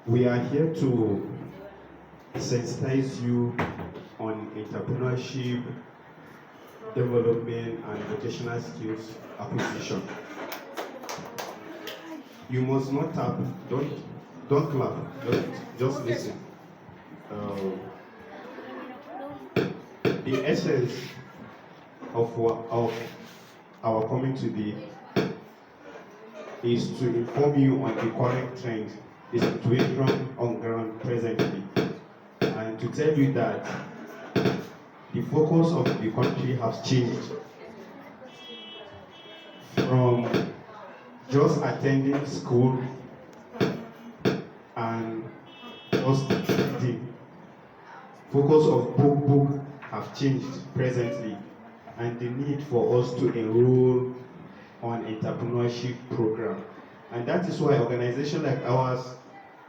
We are here to sensitize you on entrepreneurship, development, and vocational skills acquisition. You must not tap, don't clap, just listen. Uh, the essence of our coming today is to inform you on the current trend, the situation on ground presently, and to tell you that the focus of the country has changed from just attending school and just reading. Focus of book have changed presently, and the need for us to enroll on entrepreneurship program. And that is why organization like ours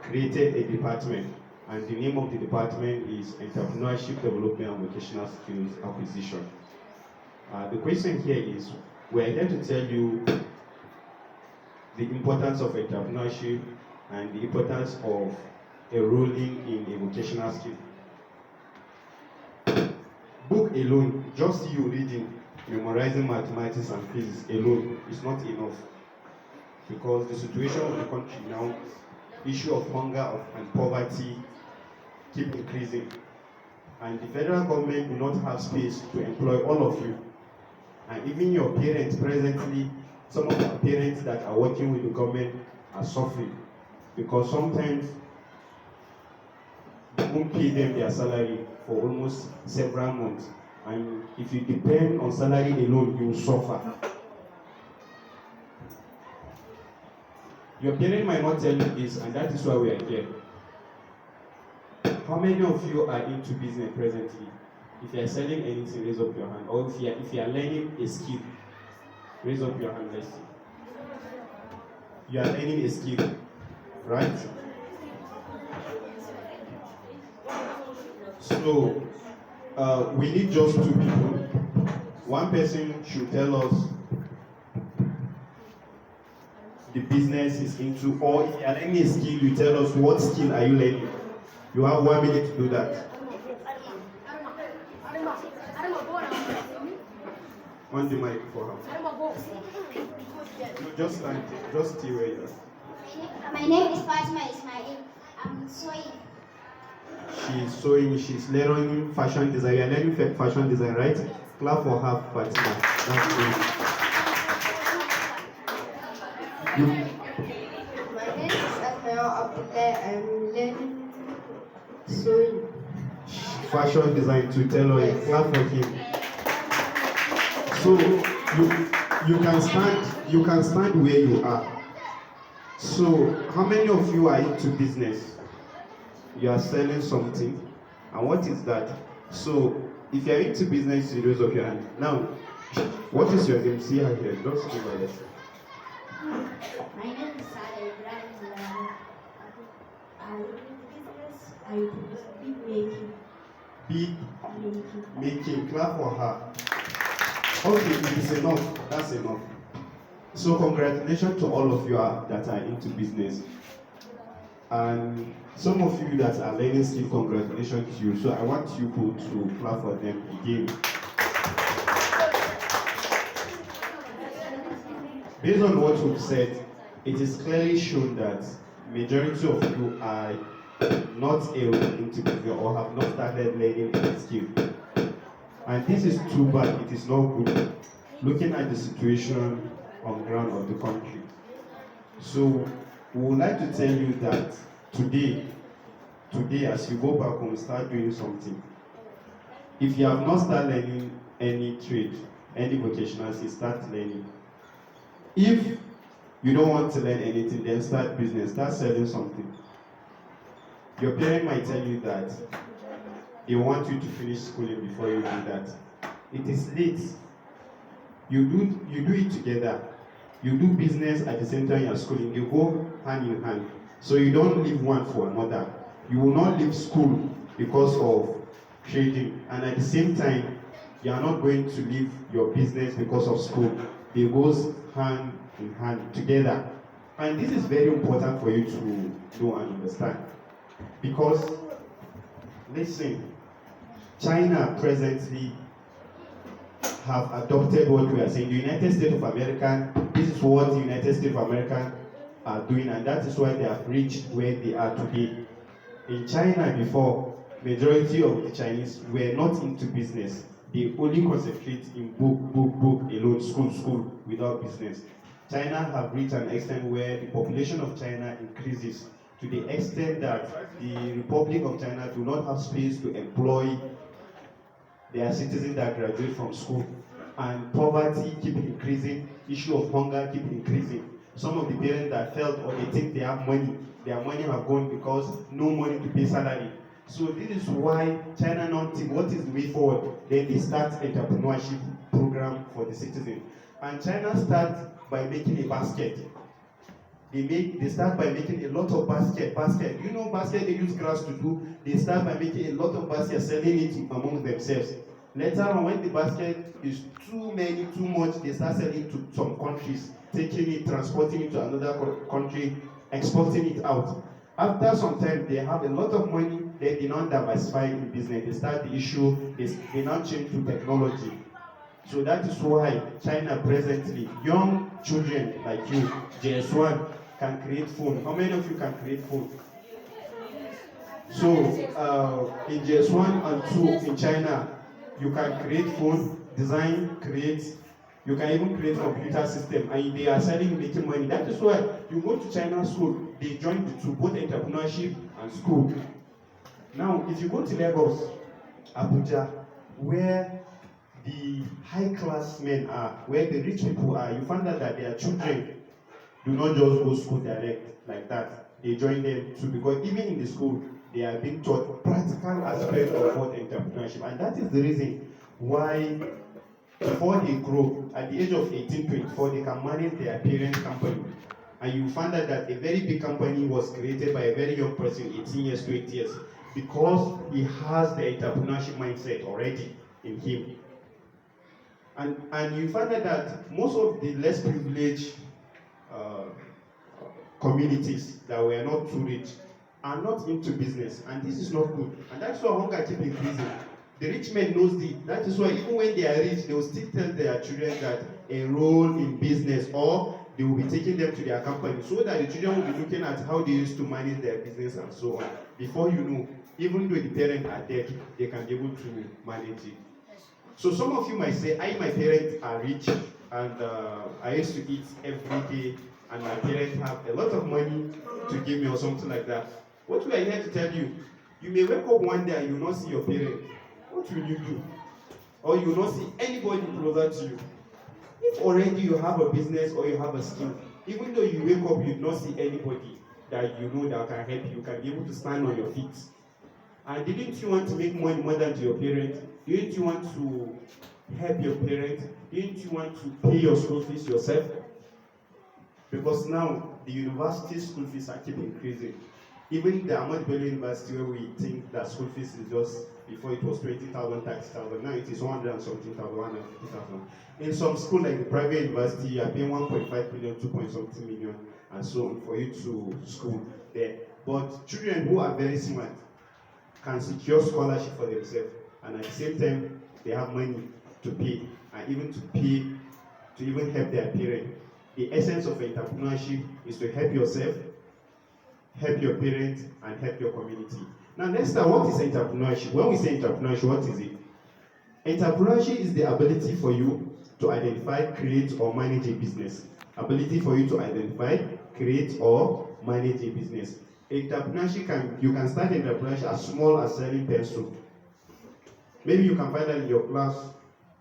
created a department, and the name of the department is Entrepreneurship Development and Vocational Skills Acquisition. The question here is, we are here to tell you the importance of entrepreneurship and the importance of enrolling in a vocational skill. Book alone, just you reading, memorizing mathematics and physics alone is not enough, because the situation of the country now, issue of hunger and poverty keep increasing, and the federal government do not have space to employ all of you. And even your parents presently, some of our parents that are working with the government are suffering, because sometimes they won't pay them their salary for almost several months. And if you depend on salary alone, you will suffer. Your parent might not tell you this, and that is why we are here. How many of you are into business presently? If you are selling anything, raise up your hand. Or if you are learning a skill, raise up your hand, let's see. You are learning a skill, right? So, we need just two people. One person should tell us the business is into, or if you are learning a skill, you tell us what skill are you learning. You have 1 minute to do that. On the mic for her. No, just stand, just stay where you are. My name is Fatima Ismail. I'm sewing. She's sewing, she's learning fashion design. You're learning fashion design, right? Clap for her, Fatima. That's great. My name is Akmayo Abdullah. I'm learning sewing. Fashion design to tell her, clap for him. So you can stand where you are. So how many of you are into business? You are selling something, and what is that? So if you are into business, you raise up your hand. Now, what is your name? See her here. Just give her this. My name is Zaria. I'm in business. I do bead making. Bead making. Clap for her. Okay, it is enough. That's enough. So congratulations to all of you that are into business. And some of you that are learning skill, congratulations to you. So I want you to clap for them again. Based on what we've said, it is clearly shown that majority of you are not into business or have not started learning any skill. And this is too bad, it is not good, looking at the situation on ground of the country. So we would like to tell you that today as you go back home, start doing something. If you have not started learning any trade, any vocational skill, start learning. If you don't want to learn anything, then start business, start selling something. Your parent might tell you that they want you to finish schooling before you do that. It is late. You do it together. You do business at the same time you are schooling. They go hand in hand. So you don't leave one for another. You will not leave school because of trading, and at the same time, you are not going to leave your business because of school. They goes hand in hand together. And this is very important for you to know and understand. Because, listen, China presently have adopted what we are saying. The United States of America, this is what the United States of America are doing, and that is why they have reached where they are today. In China before, majority of the Chinese were not into business. They only concentrate in book alone, school, without business. China have reached an extent where the population of China increases to the extent that the Republic of China do not have space to employ their citizens that graduate from school. And poverty keep increasing, issue of hunger keep increasing. Some of the parents that felt or they think they have money, their money have gone because no money to pay salary. So this is why China now think what is the way forward. Then they start entrepreneurship program for the citizens. And China starts by making a basket. They start by making a lot of basket. You know basket they use grass to do? They start by making a lot of baskets, selling it among themselves. Later on, when the basket is too many, too much, they start selling to some countries, taking it, transporting it to another country, exporting it out. After some time, they have a lot of money, they now diversify in business. They start the issue, they now change to technology. So that is why China presently, young children like you, JS1, can create phone. How many of you can create phone? So in JS1 and 2 in China, you can create phone, design, create. You can even create a computer system, and they are selling, making money. That is why you go to China school, they join the two, both entrepreneurship and school. Now, if you go to Lagos, Abuja, where the high-class men are, where the rich people are, you find out that their children do not just go school direct like that. They join them too, because even in the school, they are being taught practical aspects of what entrepreneurship. And that is the reason why before they grow, at the age of 18, 24, they can manage their parents' company. And you find out that a very big company was created by a very young person, 18 years, 20 years, because he has the entrepreneurship mindset already in him. And you find out that most of the less privileged communities that were not too rich are not into business, and this is not good. And that's why hunger keeps increasing. The rich men knows this. That is why even when they are rich, they will still tell their children that enroll in business, or they will be taking them to their company, so that the children will be looking at how they used to manage their business and so on. Before you know, even though the parents are dead, they can be able to manage it. So some of you might say, my parents are rich, and I used to eat every day, and my parents have a lot of money to give me or something like that. What we are here to tell you, you may wake up one day and you will not see your parents. What will you do? Or you will not see anybody closer to you. If already you have a business or you have a skill, even though you wake up, you will not see anybody that you know that can help you, you can be able to stand on your feet. And didn't you want to make money more than to your parents? Didn't you want to help your parents? Didn't you want to pay your school fees yourself? Because now the university school fees are keep increasing. Even the Ahmad Bello University, where we think that school fees is just, before it was 20,000, 30,000, now it is 100 and something thousand, 150,000. In some school like the private university, you are paying 1.5 million, 2 point something million, and so on for you to school there. But children who are very smart can secure scholarship for themselves, and at the same time, they have money to pay, and even to pay to even help their parents. The essence of entrepreneurship is to help yourself, help your parents, and help your community. Now, next time, what is entrepreneurship? When we say entrepreneurship, what is it? Entrepreneurship is the ability for you to identify, create, or manage a business. Ability for you to identify, create, or manage a business. Entrepreneurship you can start entrepreneurship as small as selling pencil. Maybe you can find that in your class,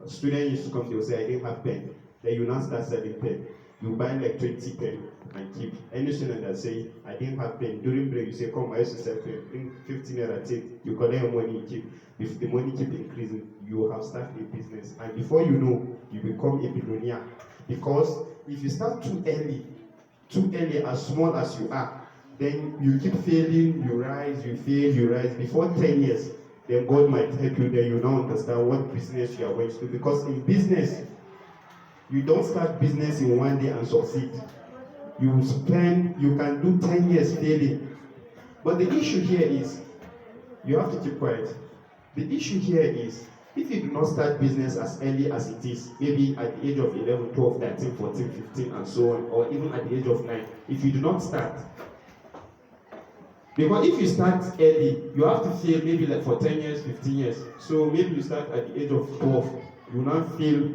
a student used to come, they will say, I didn't have pen. Then you now start selling pen. You buy like 20 pen and keep. Any student that say, I didn't have pen, during break you say, come, I used to sell pen, bring 15 naira, take, you collect your money, you keep. If the money keep increasing, you have started a business. And before you know, you become a billionaire. Because if you start too early, as small as you are, then you keep failing, you rise, you fail, you rise. Before 10 years, then God might help you, then you now understand what business you are going to do. Because in business, You don't start business in one day and succeed. You can do 10 years failing. But the issue here is, you have to keep quiet. The issue here is, if you do not start business as early as it is, maybe at the age of 11, 12, 13, 14, 15, and so on, or even at the age of 9, if you do not start, because if you start early, you have to fail maybe like for 10 years, 15 years. So maybe you start at the age of 12, you now fail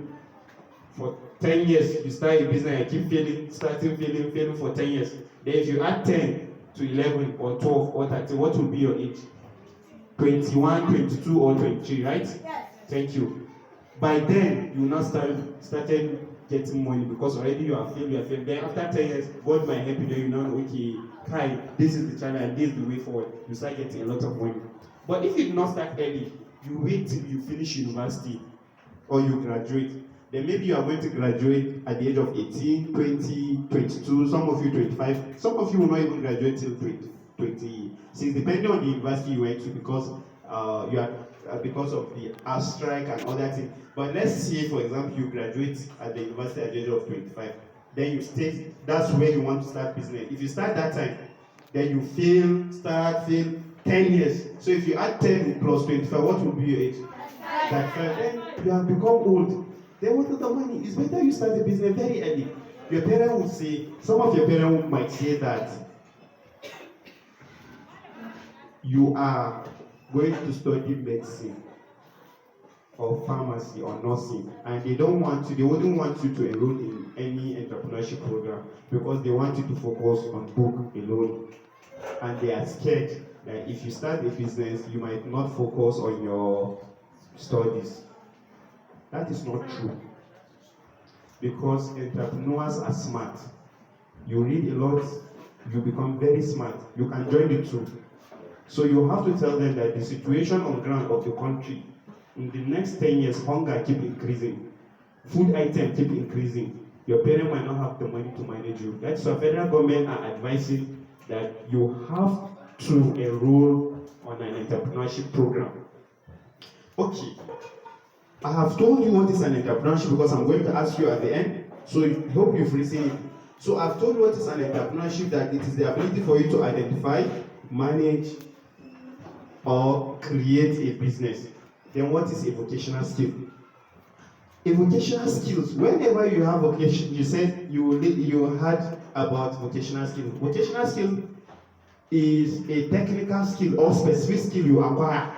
for 10 years, you start a business and keep failing, failing for 10 years. Then if you add 10 to 11 or 12 or 13, what will be your age? 21, 22, or 23, right? Yes. Thank you. By then, you now started getting money because already you are failed. Then after 10 years, God might help you. Then you know, okay, Kai, this is the channel and this is the way forward. You start getting a lot of money. But if you do not start early, you wait till you finish university or you graduate. Then maybe you are going to graduate at the age of 18, 20, 22, some of you 25. Some of you will not even graduate till 26, depending on the university you went to, because you are because of the art strike and other things. But let's say, for example, you graduate at the university at the age of 25. Then you stay, that's where you want to start business. If you start that time, then you fail 10 years. So if you add 10 plus 25, what will be your age? That 5. Then you have become old. Then what is the money? It's better you start the business very early. Your parents would say, some of your parents might say that you are going to study medicine or pharmacy or nursing, and they wouldn't want you to enroll in any entrepreneurship program because they want you to focus on book alone. And they are scared that if you start a business, you might not focus on your studies. That is not true. Because entrepreneurs are smart. You read a lot, you become very smart. You can join the two. So you have to tell them that the situation on ground of the country, in the next 10 years, hunger keep increasing. Food items keep increasing. Your parents might not have the money to manage you. That's why federal government are advising that you have to enroll on an entrepreneurship program. Okay. I have told you what is an entrepreneurship because I'm going to ask you at the end. So I hope you've listened. So I've told you what is an entrepreneurship, that it is the ability for you to identify, manage, or create a business. Then what is a vocational skill? A vocational skills, whenever you have vocation, you said you heard about vocational skill. Vocational skill is a technical skill or specific skill you acquire.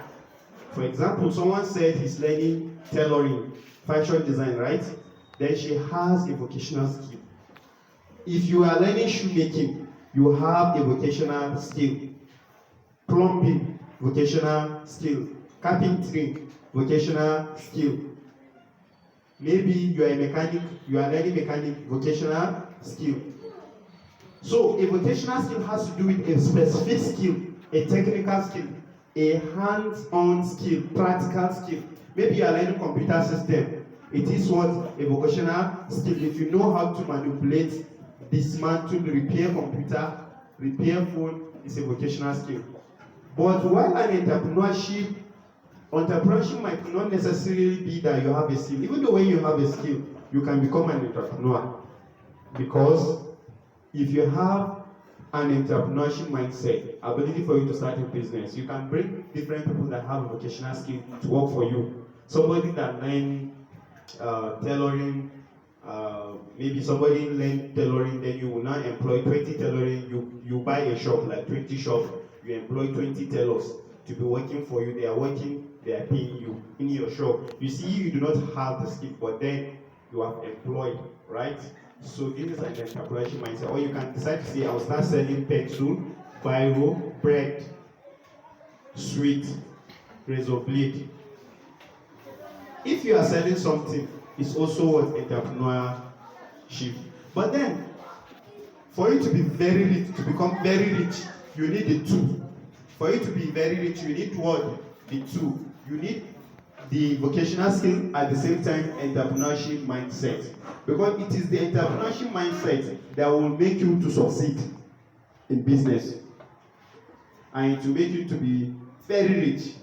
For example, someone said he's learning tailoring, fashion design, right? Then she has a vocational skill. If you are learning shoemaking, you have a vocational skill. Plumbing, vocational skill. Carpentry, vocational skill. Maybe you are a mechanic, you are learning mechanic, vocational skill. So a vocational skill has to do with a specific skill, a technical skill, a hands-on skill, practical skill. Maybe you are learning computer system. It is what? A vocational skill. If you know how to manipulate, dismantle, repair computer, repair phone, it's a vocational skill. But while an entrepreneurship might not necessarily be that you have a skill. Even though when you have a skill, you can become an entrepreneur. Because if you have an entrepreneurship mindset, ability for you to start a business, you can bring different people that have a vocational skill to work for you. Somebody that learn tailoring, maybe somebody learn tailoring, then you will now employ 20 tailoring. You buy a shop, like 20 shops, you employ 20 tailors to be working for you. They are working, they are paying you in your shop. You see, you do not have the skill, but then you are employed, right? So this is an entrepreneurship mindset. Or you can decide to say, I'll start selling pencil, biro, bread, sweet, razor blade. If you are selling something, it's also what entrepreneurship. But then, for you to be very rich, to become very rich, you need the two. For you to be very rich, you need what? The two. You need the vocational skill, at the same time entrepreneurship mindset, because it is the entrepreneurship mindset that will make you to succeed in business and to make you to be very rich.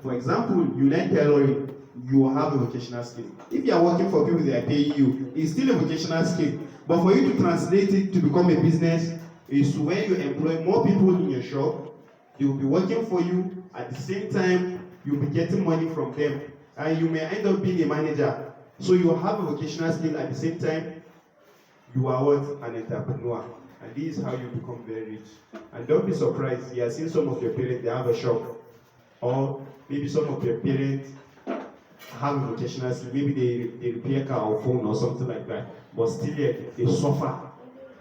For example, you learn tailoring, you have a vocational skill. If you are working for people that are paying you, it's still a vocational skill. But for you to translate it to become a business is when you employ more people in your shop, they will be working for you. At the same time, you'll be getting money from them. And you may end up being a manager. So you have a vocational skill at the same time, you are what? An entrepreneur. And this is how you become very rich. And don't be surprised, you are seeing some of your parents, they have a shop. Or maybe some of your parents have a vocational skill. Maybe they repair car or phone or something like that. But still yet, they suffer.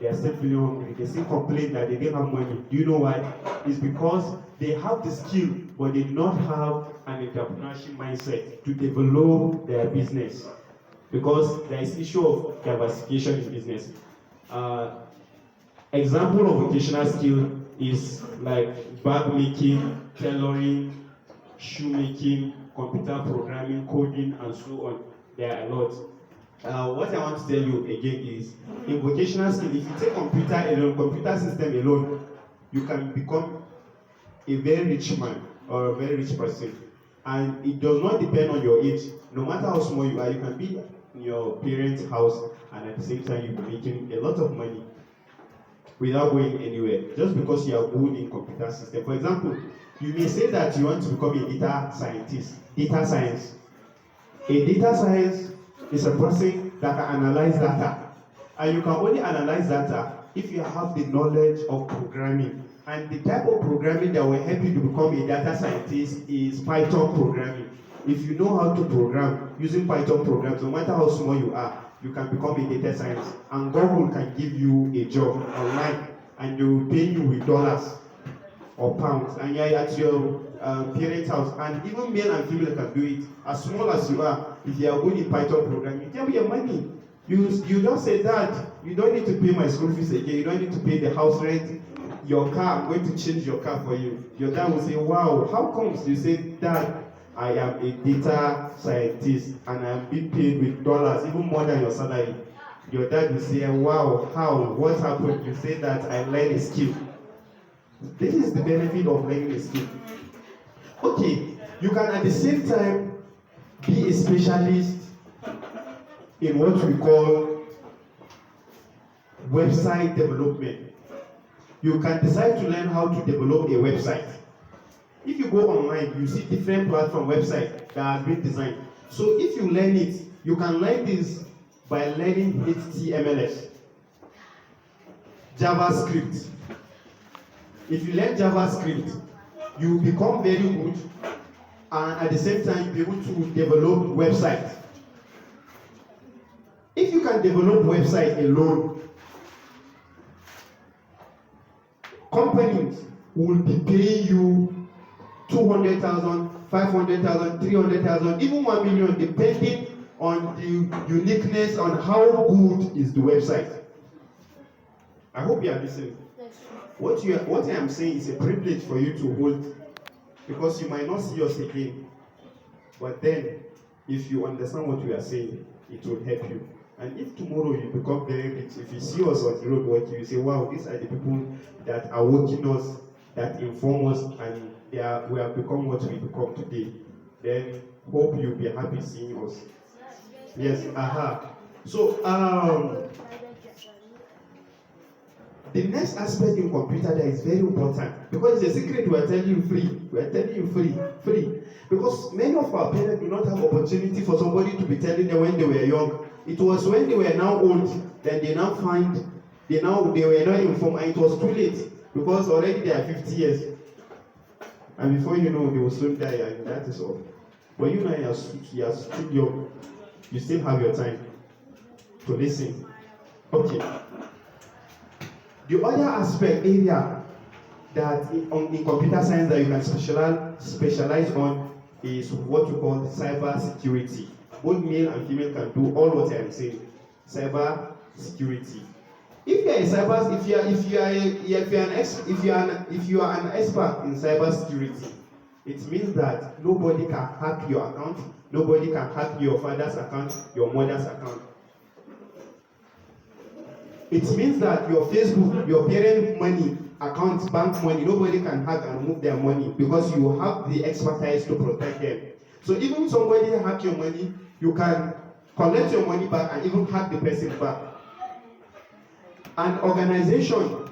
They are still feeling hungry. They still complain that they didn't have money. Do you know why? It's because they have the skill, but they do not have an entrepreneurship mindset to develop their business. Because there is issue of diversification in business. Example of vocational skill is like bag making, tailoring, shoemaking, computer programming, coding, and so on. There are a lot. What I want to tell you again is, in vocational skill, if you take computer alone, computer system alone, you can become a very rich man or a very rich person. And it does not depend on your age. No matter how small you are, you can be in your parents' house and at the same time you'll be making a lot of money without going anywhere, just because you are good in computer system. For example, you may say that you want to become a data scientist. Data science. A data science is a person that can analyze data. And you can only analyze data if you have the knowledge of programming. And the type of programming that will help you to become a data scientist is Python programming. If you know how to program using Python programs, no matter how small you are, you can become a data scientist. And Google can give you a job online and they will pay you with dollars or pounds. And you're at your parents' house. And even male and female can do it. As small as you are, if you are good in Python programming, you get your money. You just say, Dad, you don't need to pay my school fees again. You don't need to pay the house rent. Your car, I'm going to change your car for you. Your dad will say, wow, how comes? You say, Dad, I am a data scientist and I'm being paid with dollars, even more than your salary. Your dad will say, wow, how? What happened? You say that I learned a skill. This is the benefit of learning a skill. Okay, you can at the same time be a specialist in what we call website development. You can decide to learn how to develop a website. If you go online, you see different platform websites that have been designed. So if you learn it, you can learn this by learning HTML, JavaScript. If you learn JavaScript, you become very good, and at the same time, you'll be able to develop websites. If you can develop website alone, companies will be paying you 200,000, 500,000, 300,000, even 1 million, depending on the uniqueness on how good is the website. I hope you are listening. What I am saying is a privilege for you to hold, because you might not see us again. But then, if you understand what we are saying, it will help you. And if tomorrow you become very rich, if you see us on the road working, you say, wow, these are the people that are working us, that inform us, and we have become what we become today. Then hope you'll be happy seeing us. Yes, So the next aspect in computer that is very important, because it's a secret we are telling you free. We are telling you free. Because many of our parents do not have opportunity for somebody to be telling them when they were young. It was when they were now old that they now find they were not informed, and it was too late, because already they are 50 years. And before you know, they will soon die, and that is all. But you know, you are still young. You still have your time to listen. Okay. The other aspect area that in computer science that you can specialize on is what we call cyber security. Both male and female can do all what I am saying. Cyber security. If you are an expert in cyber security, it means that nobody can hack your account, nobody can hack your father's account, your mother's account. It means that your Facebook, your parent money, account, bank money, nobody can hack and remove their money, because you have the expertise to protect them. So even somebody hack your money, you can collect your money back and even hack the person back. An organization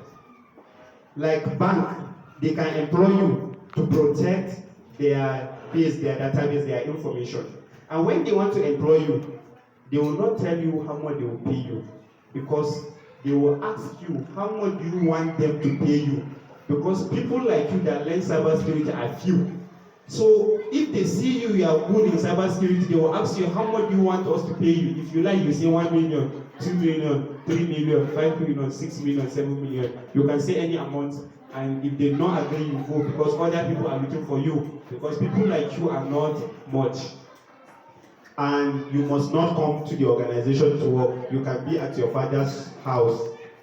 like bank, they can employ you to protect their base, their database, their information. And when they want to employ you, they will not tell you how much they will pay you, because they will ask you how much do you want them to pay you, because people like you that learn cybersecurity are few. So if they see you are good in cybersecurity, they will ask you how much do you want us to pay you. If you like, you say 1 million, 2 million, 3 million, 5 million, 6 million, 7 million. You can say any amount, and if they don't agree, you go, because other people are looking for you, because people like you are not much. And you must not come to the organization to work. You can be at your father's house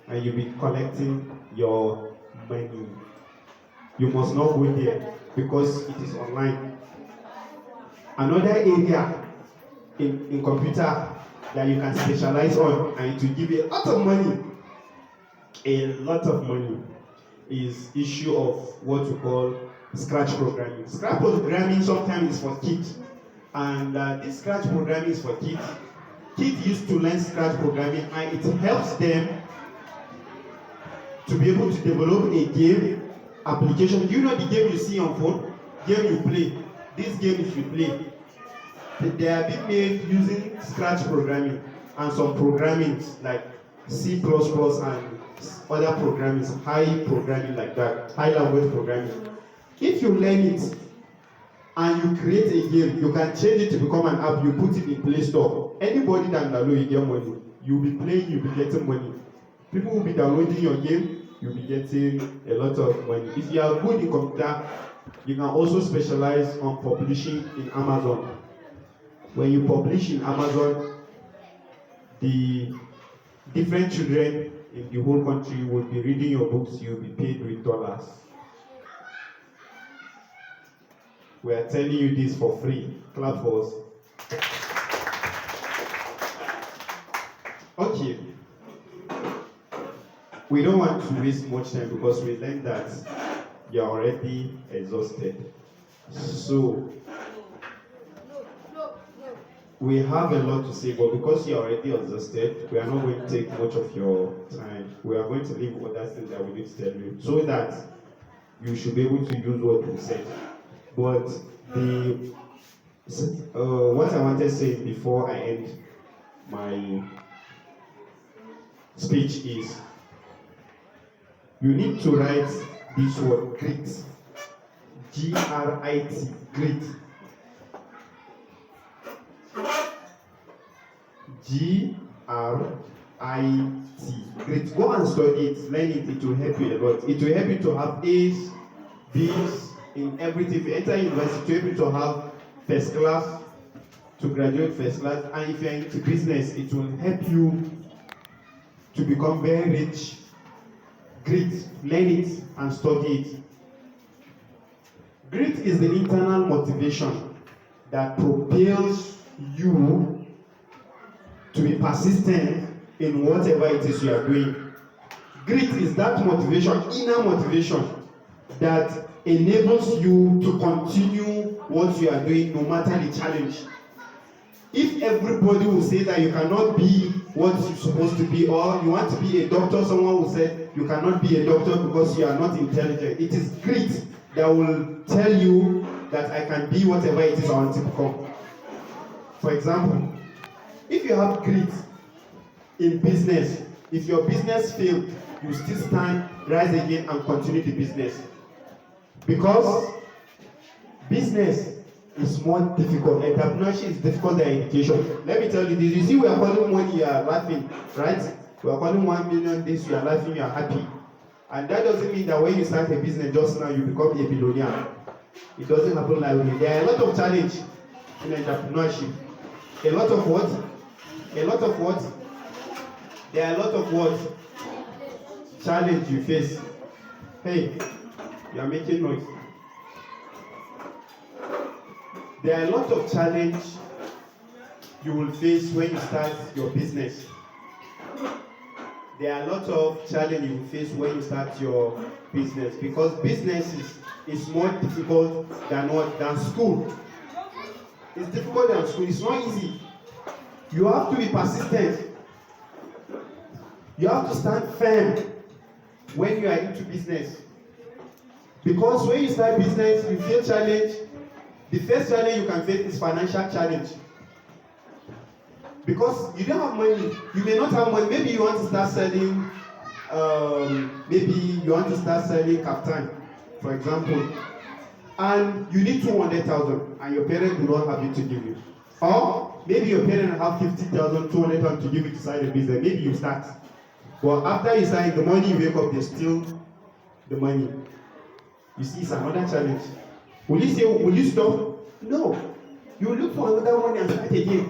and you'll be collecting your money. You must not go there because it is online. Another area in computer that you can specialize on and it will give you a lot of money, is issue of what we call scratch programming. Scratch programming sometimes is for kids. And this scratch programming is for kids. Kids used to learn scratch programming and it helps them to be able to develop a game application. Do you know the game you see on phone? Game you play. This game you should play. They are being made using scratch programming and some programming like C++ and other programming, high programming like that, high language programming. If you learn it, and you create a game, you can change it to become an app, you put it in Play Store. Anybody that download, you get money. You'll be playing, you'll be getting money. People will be downloading your game, you'll be getting a lot of money. If you are good in computer, you can also specialize on publishing in Amazon. When you publish in Amazon, the different children in the whole country will be reading your books, you'll be paid with dollars. We are telling you this for free. Clap for us. Okay. We don't want to waste much time because we learned that you are already exhausted. So, we have a lot to say, but because you are already exhausted, we are not going to take much of your time. We are going to leave other things that we need to tell you so that you should be able to use what we said. But what I wanted to say before I end my speech is, you need to write this word grit. G-R-I-T, grit. G-R-I-T, grit. Go and study it, learn it, it will help you a lot. It will help you to have A's, B's, in everything. If you enter university, you're able to have first class, to graduate first class, and if you're into business, it will help you to become very rich. Grit, learn it and study it. Grit is the internal motivation that propels you to be persistent in whatever it is you are doing. Grit is that motivation, inner motivation, that enables you to continue what you are doing no matter the challenge. If everybody will say that you cannot be what you're supposed to be, or you want to be a doctor, someone will say you cannot be a doctor because you are not intelligent. It is grit that will tell you that I can be whatever it is I want to become. For example, if you have grit in business, if your business failed, you still stand, rise again and continue the business. Because business is more difficult. Entrepreneurship is difficult than education. Let me tell you this. You see, we are calling money, you are laughing, right? We are calling 1 million this, you are laughing, you are happy. And that doesn't mean that when you start a business just now, you become a billionaire. It doesn't happen like that. There are a lot of challenges in entrepreneurship. A lot of what? A lot of what? There are a lot of what? Challenge you face. Hey, you are making noise. There are a lot of challenge you will face when you start your business. There are a lot of challenge you will face when you start your business, because business is more difficult than what? Than school. It's difficult than school. It's not easy. You have to be persistent. You have to stand firm when you are into business. Because when you start business, you feel challenged. The first challenge you can face is financial challenge. Because you don't have money. You may not have money. Maybe you want to start selling, kaftan, for example. And you need 200,000 and your parents do not have it to give you. Or maybe your parents have 50,000, 200,000 to give you to start the business. Maybe you start. But after you start, the money you wake up, they steal the money. You see, it's another challenge. Will you stop? No. You will look for another money and start again.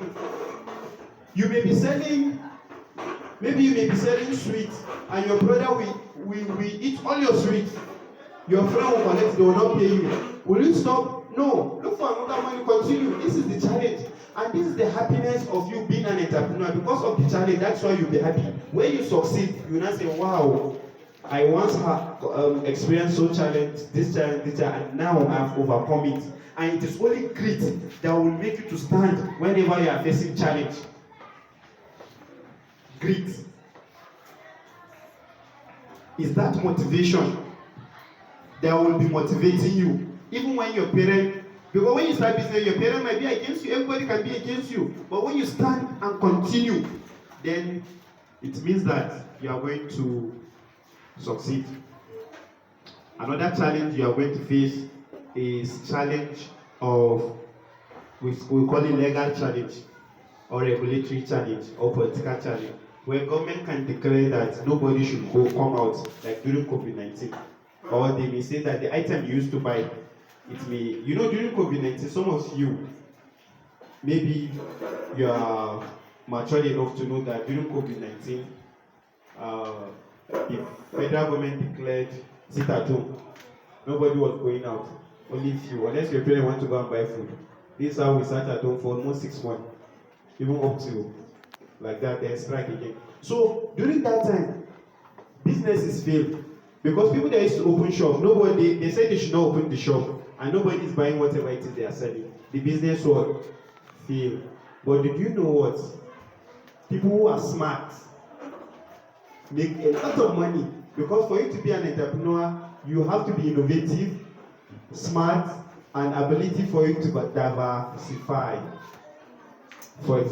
You may be selling sweets and your brother will eat all your sweets. Your friend will collect, they will not pay you. Will you stop? No. Look for another money, continue. This is the challenge. And this is the happiness of you being an entrepreneur. Because of the challenge, that's why you'll be happy. When you succeed, you will not say, wow, I once have experienced this challenge, and now I've overcome it. And it is only grit that will make you to stand whenever you are facing challenge. Grit. Is that motivation that will be motivating you. Even when your parent, because when you start business, your parent might be against you, everybody can be against you. But when you stand and continue, then it means that you are going to succeed. Another challenge you are going to face is challenge of, we call it legal challenge, or regulatory challenge, or political challenge, where government can declare that nobody should come out, like during COVID-19. Or they may say that the item you used to buy, it may, during COVID-19, some of you, maybe you are mature enough to know that during COVID-19, the federal government declared sit at home. Nobody was going out, only few, unless your parents want to go and buy food. This is how we sat at home for almost 6 months, even up to like that, then strike again. So during that time, businesses failed. Because people that used to open shop, they said they should not open the shop, and nobody is buying whatever it is they are selling. The business will fail. But did you know what? People who are smart make a lot of money. Because for you to be an entrepreneur, you have to be innovative, smart, and ability for you to diversify. For example,